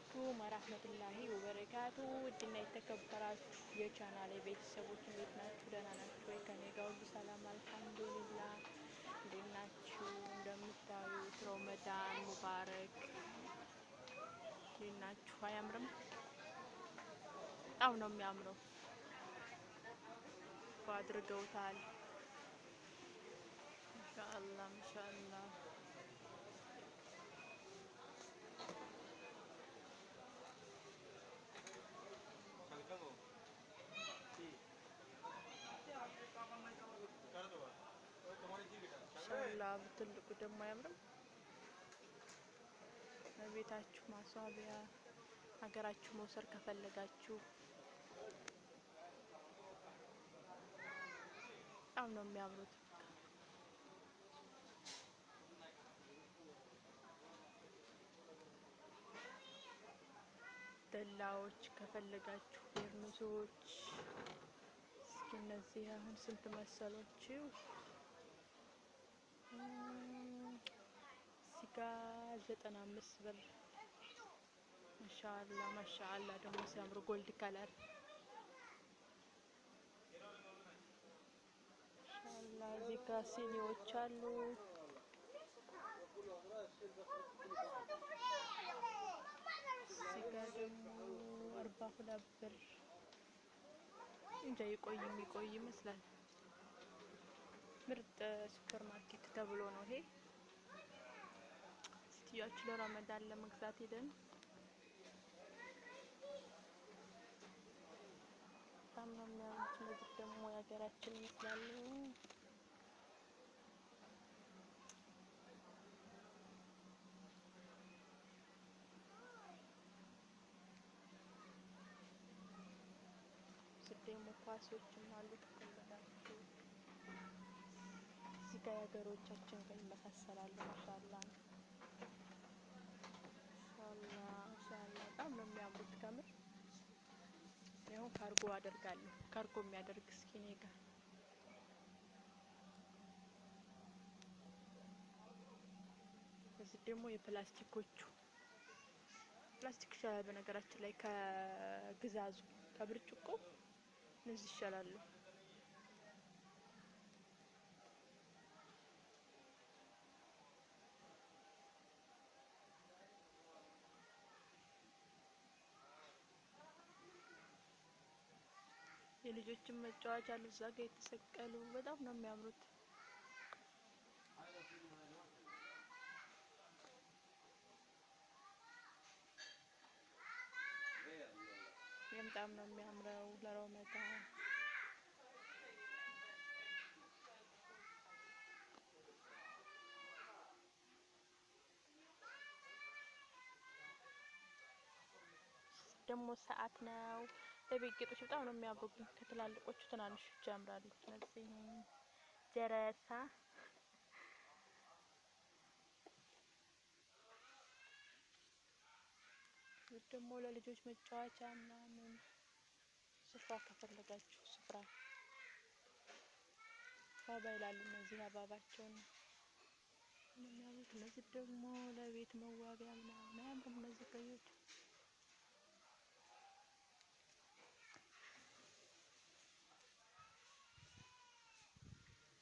አለይኩም ወራህመቱላሂ ወበረካቱ። ውድና የተከበራችሁ የቻናሌ ቤተሰቦች እንዴት ናችሁ? ደህና ናችሁ ወይ? ከኔ ጋር ሁሉ ሰላም አልሐምዱሊላህ። እንዴት ናችሁ? እንደምታዩት ረመዳን ሙባረክ። እንዴት ናችሁ? አያምርም? በጣም ነው የሚያምረው። አድርገውታል። ማሻአላህ ማሻአላህ። ማሻአላህ ትልቁ ደግሞ አያምርም? ለቤታችሁ ማስዋቢያ ሀገራችሁ መውሰድ ከፈለጋችሁ በጣም ነው የሚያምሩት። ደላዎች ከፈለጋችሁ ፌርሙሶች። እስኪ እነዚህ አሁን ስንት መሰሎችሁ? እዚህ ጋር 95 ብር። ማሻአላህ ማሻአላህ ደግሞ ሲያምሩ ጎልድ ከለር ማሻአላህ። እዚህ ጋር ሲኒዎች አሉ። እዚህ ጋር ደግሞ 42 ብር። እንጃ የሚቆይ ይመስላል። ምርጥ ሱፐር ማርኬት ተብሎ ነው ይሄ። ስትያችሁ ለረመዳን ለመግዛት ሄደን በጣም ነው የሚያምሩት። እነዚህ ደግሞ የሀገራችን ይመስላሉ። ደግሞ ኳሶችም አሉ ተከለላችሁ። እዚህ ጋር የሀገሮቻችን ጋር ይመሳሰላሉ። ማሻአላህ ማሻአላህ ማሻአላህ በጣም ነው የሚያምሩት። ከምር ያው ካርጎ አደርጋለሁ። ካርጎ የሚያደርግ እስኪ እኔ ጋር እዚህ ደግሞ የፕላስቲኮቹ ፕላስቲክ ይሻላል በነገራችን ላይ ከግዛዙ ከብርጭቆ እነዚህ ይሻላሉ። የልጆችን መጫወቻ አሉ እዛ ጋር የተሰቀሉ በጣም ነው የሚያምሩት። በጣም ነው የሚያምረው ለረመዳን። ደግሞ ሰዓት ነው። ለቤት ጌጦች በጣም ነው የሚያምሩት። ከትላልቆቹ ትናንሾቹ ያምራሉ። ስለዚህ ጀረሳ ደግሞ ለልጆች መጫወቻ ምናምን ስፍራ ከፈለጋችሁ ስፍራ አበባ ይላሉ። እነዚህ አበባቸውን የሚያምሩት። እነዚህ ደግሞ ለቤት መዋቢያ ምናምን አያምሩም? እነዚህ ቀዮች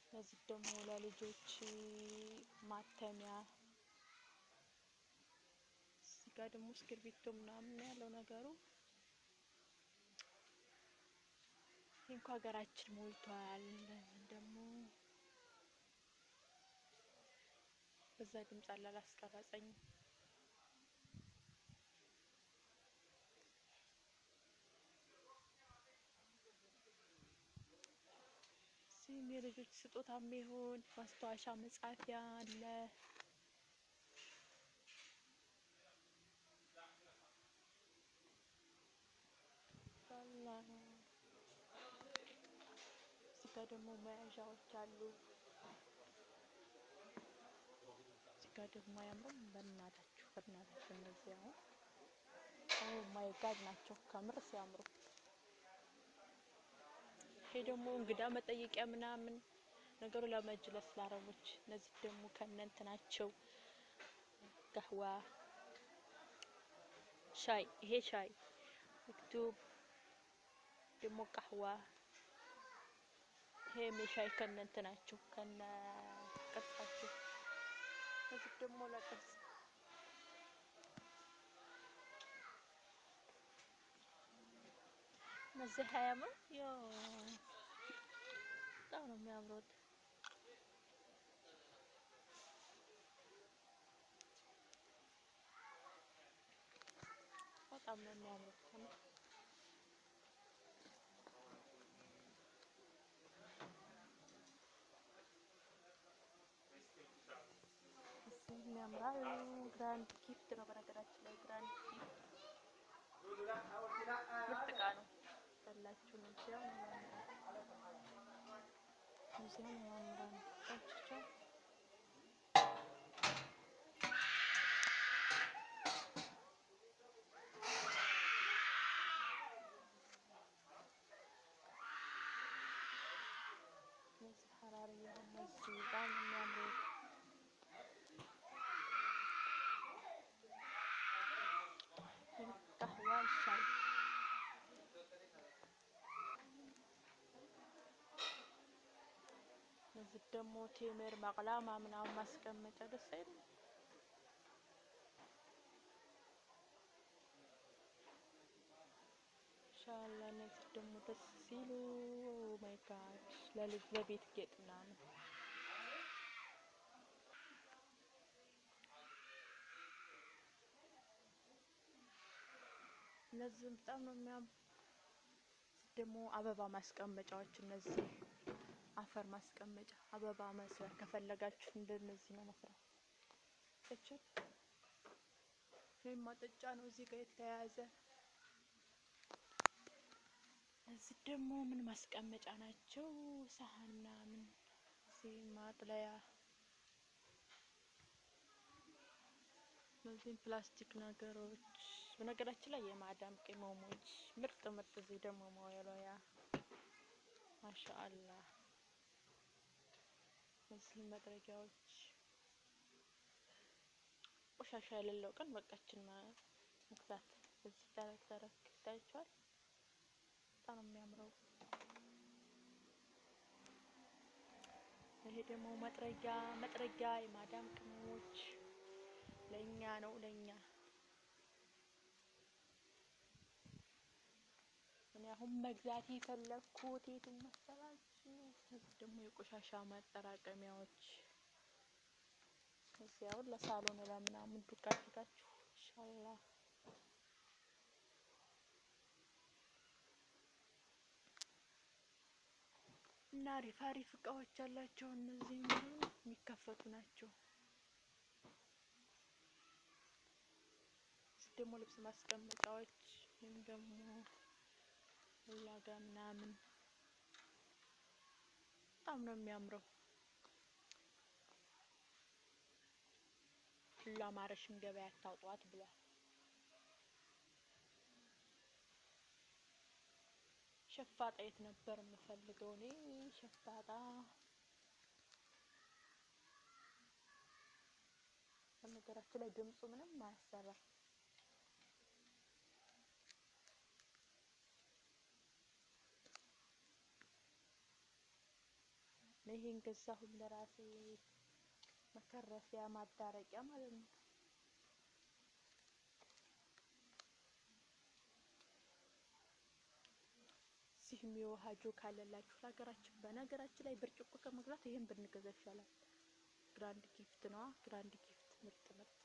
እነዚህ ደግሞ ለልጆች ማተሚያ። እዚህ ጋር ደግሞ እስክርቢቶ ምናምን ያለው ነገሩ እንኳ ሀገራችን ሞልቷል። ደግሞ በዛ ድምጽ አለ አላስቀረጸኝም። እዚህም የልጆች ስጦታ የሚሆን ማስታወሻ መጻፊያ አለ። እዚህ ጋር ደግሞ መያዣዎች አሉ። እዚህ ጋር ደግሞ አያምሩም? በእናታችሁ እነዚህ አሁን ማይ ጋድ ናቸው ከምር ሲያምሩ። ይሄ ደግሞ እንግዳ መጠየቂያ ምናምን ነገሩ ለመጅለስ ለአረቦች። እነዚህ ደግሞ ከነንት ናቸው ጋህዋ ሻይ ይሄ ሻይ መክቱብ ደግሞ ቀህዋ ይሄ ሻይ ከነ እንትናችሁ ከነ ቅርጻችሁ እዚህ ደግሞ ለቅርጽ እነዚህ ሀያምር ያው በጣም ነው የሚያምሩት። በጣም ነው የሚያምሩት። እዚህ ያምራሉ። ግራንድ ጊፍት ነው በነገራችን ላይ ግራንድ ጊፍት ምርጥ ዕቃ ነው። ጠላችሁ ነው ሲሆን እዚህ ያምራሉ። ታችቻ እዚህ ሐራር የሆነ እዚህ በጣም የሚያምሩት ቀህዋ ሻይ እዚህ ደግሞ ቴምር ማቅላማ ምናምን ማስቀመጫ ደስ አይልም? ኢንሻአላ እነዚህ ደግሞ ደስ ሲሉ ማይ ጋድ ለልጅ ለቤት ጌጥ ምናምን እነዚህም በጣም ነው የሚያምሩ። ደግሞ አበባ ማስቀመጫዎች እነዚህ አፈር ማስቀመጫ አበባ መስራት ከፈለጋችሁ እንደነዚህ ነው መስራት እቺ ማጠጫ ነው እዚህ ጋር የተያያዘ። እዚህ ደግሞ ምን ማስቀመጫ ናቸው? ሳህን ምናምን እዚህ ማጥለያ እነዚህ ፕላስቲክ ነገሮች በነገራችን ላይ የማዳም ቅመሞች ምርጥ ምርጥ። እዚህ ደግሞ ሞያሎያ ማሻአላህ እዚህ መጥረጊያዎች ቆሻሻ የሌለው ቀን በቃችን መግዛት። እዚህ ተረክ ይታያችኋል። በጣም ነው የሚያምረው። ይሄ ደግሞ መጥረጊያ የማዳም ቅመሞች ለኛ ነው ለኛ። እኔ አሁን መግዛት የፈለኩት የቱን መሰላችሁ? እዚህ ደግሞ የቆሻሻ ማጠራቀሚያዎች እዚህ አሁን ለሳሎን ለምናምን ዱቅ አድርጋችሁ ኢንሻአላህ እና አሪፍ አሪፍ እቃዎች አላቸው። እነዚህ የሚከፈቱ ናቸው። ደግሞ ልብስ ማስቀመጫዎች ወይም ደግሞ ላጋ ምናምን በጣም ነው የሚያምረው። ለአማረሽን ገበያ አታውጧት ብሏል። ሸፋጣ የት ነበር የምፈልገው እኔ ሸፋጣ። በነገራችን ላይ ድምፁ ምንም አያሰራም። ይሄን ገዛሁኝ ለራሴ መከረፊያ ማዳረቂያ ማለት ነው። እዚህ የውሃ ጆክ ካለላችሁ ለሀገራችን በነገራችን ላይ ብርጭቆ ከመግዛት ይሄን ብንገዛ ይሻላል። ግራንድ ጊፍት ነው። ግራንድ ጊፍት ምርጥ ምርጥ።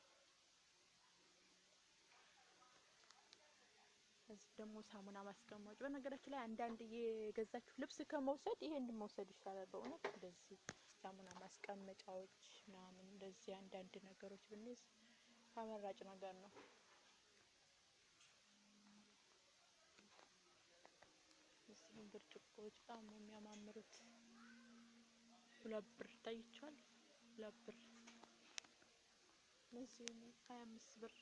እዚህ ደግሞ ሳሙና ማስቀመጫ በነገራችን ላይ አንዳንድ የገዛችሁ ልብስ ከመውሰድ ይሄን መውሰድ ይሻላል በእውነት። እንደዚህ ሳሙና ማስቀመጫዎች ምናምን እንደዚህ አንዳንድ ነገሮች ብንይዝ ተመራጭ ነገር ነው። እዚህ ብርጭቆዎች በጣም ነው የሚያማምሩት። 2 ብር ታይቷል። 2 ብር እነዚህ 25 ብር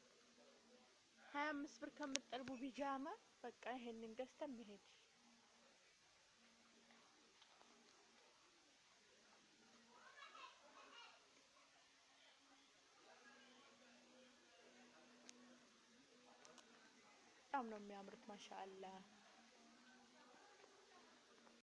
25 ብር ከምትጠልቡ ቢጃማ በቃ ይሄንን ገዝተን መሄድ። በጣም ነው የሚያምሩት። ማሻአላ